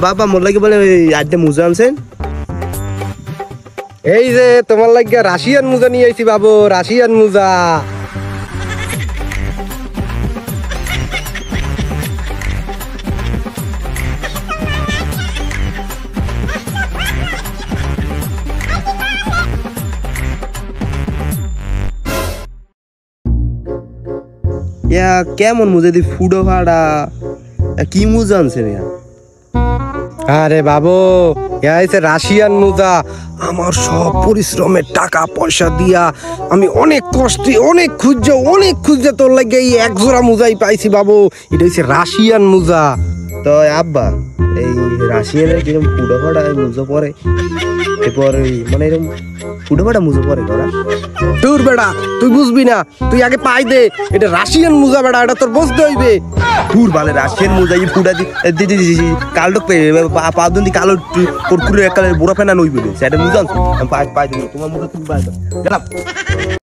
বাবা মোর লাগে বলে আড্ডে মুজা আনছেন। এই যে তোমার লাগে রাশিয়ান মুজা নিয়ে আইছি বাবু, রাশিয়ান মুজা। কেমন মুজা দি ফুডো ভাড়া কি মুজা আনছেন? আরে বাবু আইছে রাশিয়ান মুজা। আমার সব পরিশ্রমের টাকা পয়সা দিয়া আমি অনেক কষ্টে অনেক খুঁজছে তোর লাগে এই এক জোড়া মুজাই পাইছি বাবু। এটা হচ্ছে রাশিয়ান মুজা। তো আব্বা এই রাশিয়ানের যেরকম ফুডো ভাড়া মুজো পরে এরপর মানে এরকম ফুডো ভাড়া মুজো পরে করা তোর বেড়া তুই বুঝবি না, তুই আগে পাই দে। এটা রাশিয়ান মুজা বেড়া, এটা তোর বুঝতে হইবে। ফুর বালে রাশিয়ান মুজা এই ফুডা দি কালো পাদুন দি কালো কুরকুরে কালের বুড়া ফেনা নইবে সেটা মুজা পাই দিন তোমার মুজা তুমি পাই দাও।